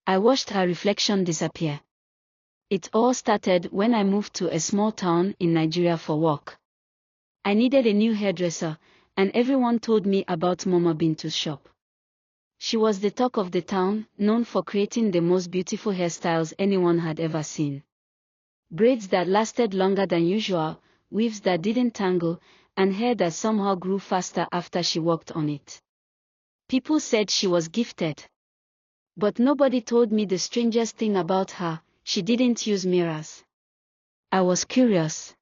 I watched her reflection disappear. It all started when I moved to a small town in Nigeria for work. I needed a new hairdresser, and everyone told me about Mama Bintu's shop. She was the talk of the town, known for creating the most beautiful hairstyles anyone had ever seen. Braids that lasted longer than usual, weaves that didn't tangle, and hair that somehow grew faster after she worked on it. People said she was gifted. But nobody told me the strangest thing about her: she didn't use mirrors. I was curious.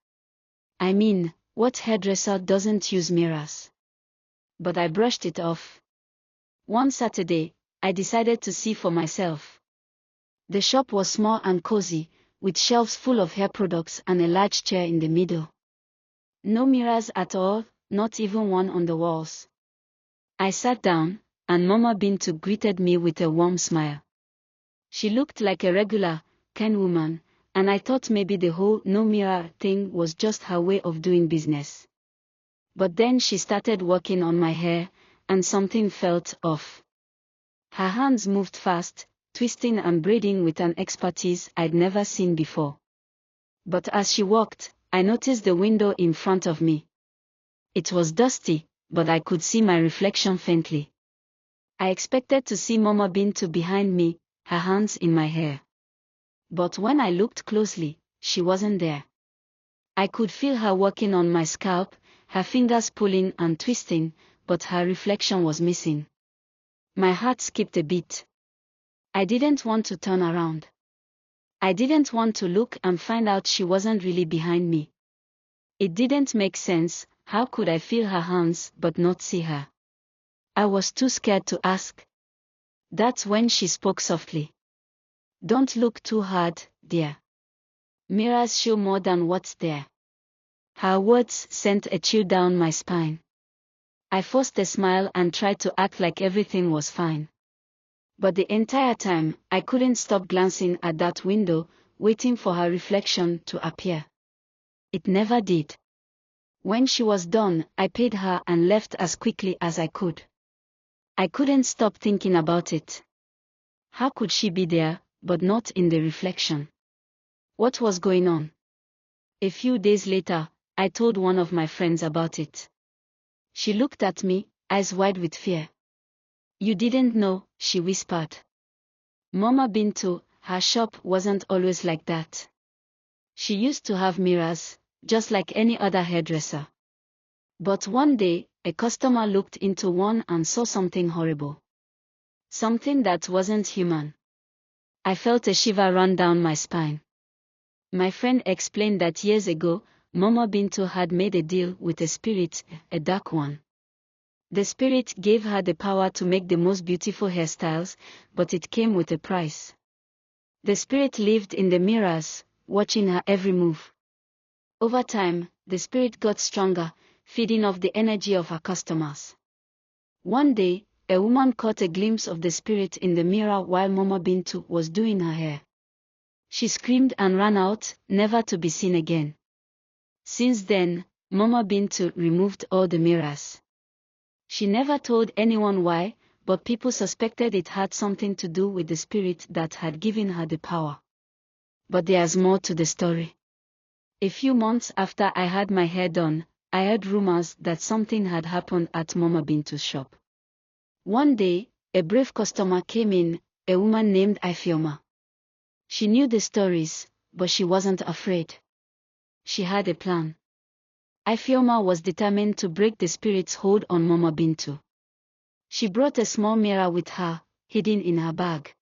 I mean, what hairdresser doesn't use mirrors? But I brushed it off. One Saturday, I decided to see for myself. The shop was small and cozy, with shelves full of hair products and a large chair in the middle. No mirrors at all, not even one on the walls. I sat down, and Mama Bintu greeted me with a warm smile. She looked like a regular, kind woman, and I thought maybe the whole no mirror thing was just her way of doing business. But then she started working on my hair, and something felt off. Her hands moved fast, twisting and braiding with an expertise I'd never seen before. But as she walked, I noticed the window in front of me. It was dusty, but I could see my reflection faintly. I expected to see Mama Bintu behind me, her hands in my hair. But when I looked closely, she wasn't there. I could feel her working on my scalp, her fingers pulling and twisting, but her reflection was missing. My heart skipped a beat. I didn't want to turn around. I didn't want to look and find out she wasn't really behind me. It didn't make sense. How could I feel her hands but not see her? I was too scared to ask. That's when she spoke softly. Don't look too hard, dear. Mirrors show more than what's there. Her words sent a chill down my spine. I forced a smile and tried to act like everything was fine. But the entire time, I couldn't stop glancing at that window, waiting for her reflection to appear. It never did. When she was done, I paid her and left as quickly as I could. I couldn't stop thinking about it. How could she be there, but not in the reflection? What was going on? A few days later, I told one of my friends about it. She looked at me, eyes wide with fear. You didn't know, she whispered. Mama Bintu, her shop wasn't always like that. She used to have mirrors, just like any other hairdresser. But one day, a customer looked into one and saw something horrible. Something that wasn't human. I felt a shiver run down my spine. My friend explained that years ago, Mama Bintu had made a deal with a spirit, a dark one. The spirit gave her the power to make the most beautiful hairstyles, but it came with a price. The spirit lived in the mirrors, watching her every move. Over time, the spirit got stronger, feeding off the energy of her customers. One day, a woman caught a glimpse of the spirit in the mirror while Mama Bintu was doing her hair. She screamed and ran out, never to be seen again. Since then, Mama Bintu removed all the mirrors. She never told anyone why, but people suspected it had something to do with the spirit that had given her the power. But there's more to the story. A few months after I had my hair done, I heard rumors that something had happened at Mama Bintu's shop. One day, a brave customer came in, a woman named Ifeoma. She knew the stories, but she wasn't afraid. She had a plan. Ifeoma was determined to break the spirit's hold on Mama Bintu. She brought a small mirror with her, hidden in her bag.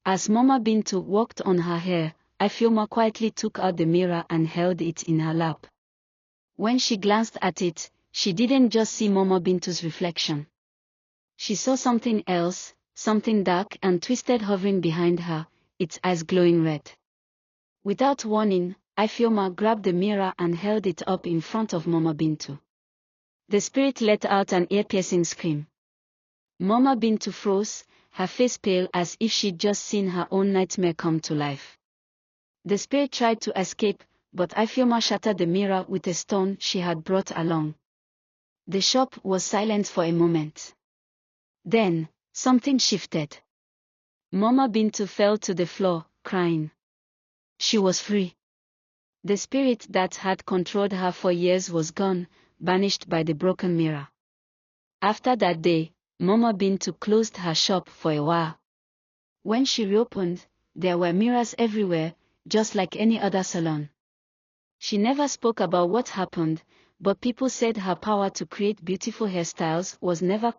As Mama Bintu worked on her hair, Ifeoma quietly took out the mirror and held it in her lap. When she glanced at it, she didn't just see Mama Bintu's reflection. She saw something else, something dark and twisted hovering behind her, its eyes glowing red. Without warning, Ifeoma grabbed the mirror and held it up in front of Mama Bintu. The spirit let out an ear-piercing scream. Mama Bintu froze, her face pale as if she'd just seen her own nightmare come to life. The spirit tried to escape, but Ifeoma shattered the mirror with a stone she had brought along. The shop was silent for a moment. Then, something shifted. Mama Bintu fell to the floor, crying. She was free. The spirit that had controlled her for years was gone, banished by the broken mirror. After that day, Mama Bintu closed her shop for a while. When she reopened, there were mirrors everywhere, just like any other salon. She never spoke about what happened, but people said her power to create beautiful hairstyles was never